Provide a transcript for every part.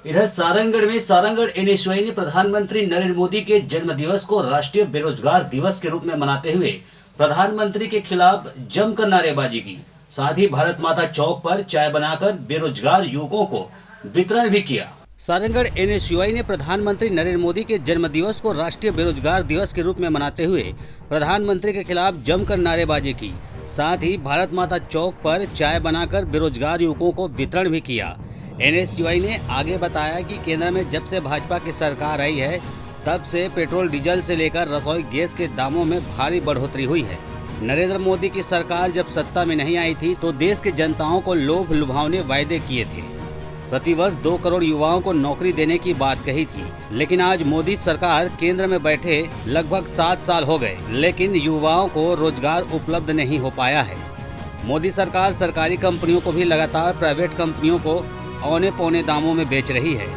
इधर सारंगगढ़ में सारंगगढ़ एनएसयूआई ने प्रधानमंत्री नरेंद्र मोदी के जन्म दिवस को राष्ट्रीय बेरोजगार दिवस के रूप में मनाते हुए प्रधानमंत्री के खिलाफ जमकर नारेबाजी की। साथ ही भारत माता चौक पर चाय बनाकर बेरोजगार युवकों को वितरण भी किया। सारंगगढ़ एनएसयूआई ने प्रधानमंत्री नरेंद्र मोदी के जन्म दिवस को राष्ट्रीय बेरोजगार दिवस के रूप में मनाते हुए प्रधानमंत्री के खिलाफ जमकर नारेबाजी की। साथ ही भारत माता चौक पर चाय बनाकर बेरोजगार युवकों को वितरण भी किया। एनएसयूआई ने आगे बताया कि केंद्र में जब से भाजपा की सरकार आई है तब से पेट्रोल डीजल से लेकर रसोई गैस के दामों में भारी बढ़ोतरी हुई है। नरेंद्र मोदी की सरकार जब सत्ता में नहीं आई थी तो देश के जनताओं को लोभ लुभावने वायदे किए थे। प्रतिवर्ष 2 करोड़ युवाओं को नौकरी देने की बात कही थी, लेकिन आज मोदी सरकार केंद्र में बैठे लगभग 7 साल हो गए, लेकिन युवाओं को रोजगार उपलब्ध नहीं हो पाया है। मोदी सरकार सरकारी कंपनियों को भी लगातार प्राइवेट कंपनियों को औने पौने दामों में बेच रही है।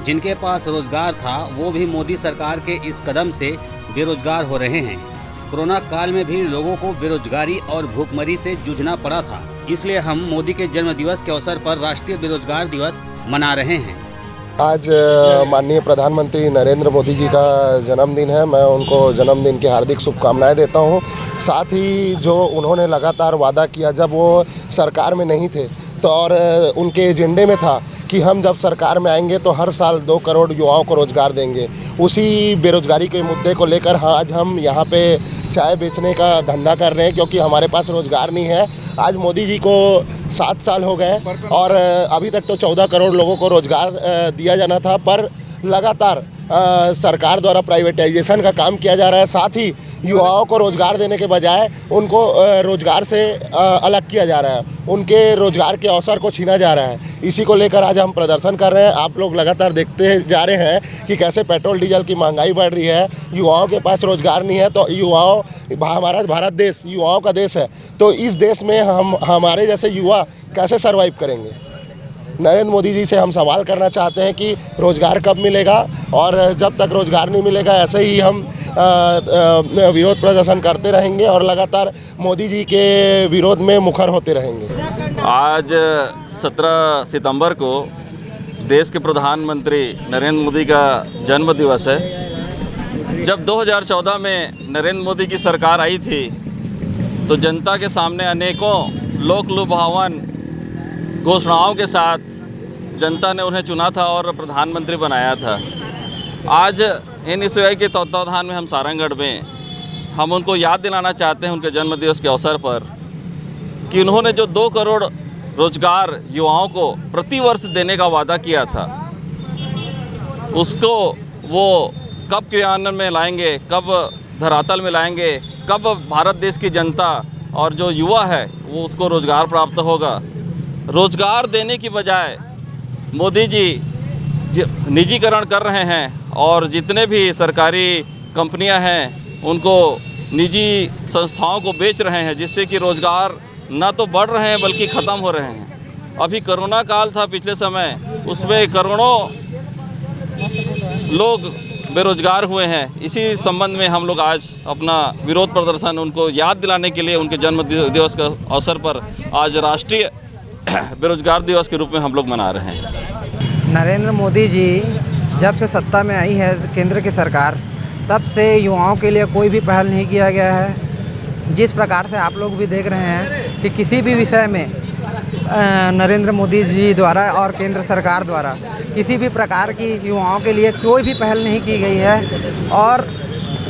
जिनके पास रोजगार था वो भी मोदी सरकार के इस कदम से बेरोजगार हो रहे हैं। कोरोना काल में भी लोगों को बेरोजगारी और भूखमरी से जूझना पड़ा था, इसलिए हम मोदी के जन्म दिवस के अवसर पर राष्ट्रीय बेरोजगार दिवस मना रहे हैं। आज माननीय प्रधानमंत्री नरेंद्र मोदी जी का जन्मदिन है। मैं उनको जन्मदिन की हार्दिक शुभकामनाएं देता हूं। साथ ही जो उन्होंने लगातार वादा किया जब वो सरकार में नहीं थे तो और उनके एजेंडे में था कि हम जब सरकार में आएंगे तो हर साल 2 करोड़ युवाओं को रोज़गार देंगे। उसी बेरोज़गारी के मुद्दे को लेकर आज हम यहाँ पे चाय बेचने का धंधा कर रहे हैं, क्योंकि हमारे पास रोज़गार नहीं है। आज मोदी जी को 7 साल हो गए और अभी तक तो 14 करोड़ लोगों को रोज़गार दिया जाना था, पर लगातार सरकार द्वारा प्राइवेटाइजेशन का काम किया जा रहा है। साथ ही युवाओं को रोज़गार देने के बजाय उनको रोज़गार से अलग किया जा रहा है, उनके रोज़गार के अवसर को छीना जा रहा है। इसी को लेकर आज हम प्रदर्शन कर रहे हैं। आप लोग लगातार देखते जा रहे हैं कि कैसे पेट्रोल डीजल की महंगाई बढ़ रही है, युवाओं के पास रोज़गार नहीं है। तो हमारा भारत देश युवाओं का देश है, तो इस देश में हमारे जैसे युवा कैसे सर्वाइव करेंगे। नरेंद्र मोदी जी से हम सवाल करना चाहते हैं कि रोज़गार कब मिलेगा, और जब तक रोज़गार नहीं मिलेगा ऐसे ही हम विरोध प्रदर्शन करते रहेंगे और लगातार मोदी जी के विरोध में मुखर होते रहेंगे। आज 17 सितंबर को देश के प्रधानमंत्री नरेंद्र मोदी का जन्म दिवस है। जब 2014 में नरेंद्र मोदी की सरकार आई थी तो जनता के सामने अनेकों लोक लुभावन घोषणाओं के साथ जनता ने उन्हें चुना था और प्रधानमंत्री बनाया था। आज एनएसयूआई के तत्वावधान में हम सारंगगढ़ में हम उनको याद दिलाना चाहते हैं उनके जन्म दिवस के अवसर पर कि उन्होंने जो 2 करोड़ रोजगार युवाओं को प्रतिवर्ष देने का वादा किया था, उसको वो कब क्रियान्वयन में लाएंगे, कब धरातल में लाएंगे, कब भारत देश की जनता और जो युवा है वो उसको रोज़गार प्राप्त होगा। रोज़गार देने की बजाय मोदी जी निजीकरण कर रहे हैं और जितने भी सरकारी कंपनियां हैं उनको निजी संस्थाओं को बेच रहे हैं, जिससे कि रोज़गार ना तो बढ़ रहे हैं बल्कि ख़त्म हो रहे हैं। अभी कोरोना काल था पिछले समय, उसमें करोड़ों लोग बेरोजगार हुए हैं। इसी संबंध में हम लोग आज अपना विरोध प्रदर्शन उनको याद दिलाने के लिए उनके जन्म दिवस के अवसर पर आज राष्ट्रीय बेरोजगार दिवस के रूप में हम लोग मना रहे हैं। नरेंद्र मोदी जी जब से सत्ता में आई है केंद्र की सरकार, तब से युवाओं के लिए कोई भी पहल नहीं किया गया है। जिस प्रकार से आप लोग भी देख रहे हैं कि किसी भी विषय में नरेंद्र मोदी जी द्वारा और केंद्र सरकार द्वारा किसी भी प्रकार की युवाओं के लिए कोई भी पहल नहीं की गई है और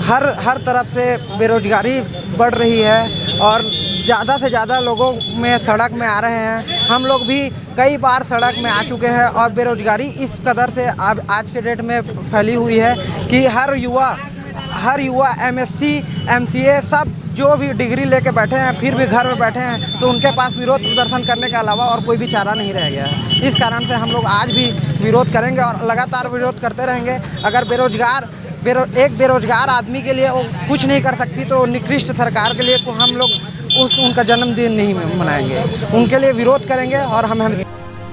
हर तरफ से बेरोजगारी बढ़ रही है और ज़्यादा से ज़्यादा लोगों में सड़क में आ रहे हैं। हम लोग भी कई बार सड़क में आ चुके हैं और बेरोजगारी इस कदर से आज के डेट में फैली हुई है कि हर युवा एमएससी एमसीए सब जो भी डिग्री लेके बैठे हैं फिर भी घर में बैठे हैं, तो उनके पास विरोध प्रदर्शन करने के अलावा और कोई भी चारा नहीं रह गया है। इस कारण से हम लोग आज भी विरोध करेंगे और लगातार विरोध करते रहेंगे। अगर एक बेरोजगार आदमी के लिए वो कुछ नहीं कर सकती तो निकृष्ट सरकार के लिए हम लोग उनका जन्मदिन नहीं मनाएंगे, उनके लिए विरोध करेंगे। और हम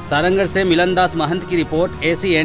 सारंगगढ़ से मिलन दास महंत की रिपोर्ट, ACN।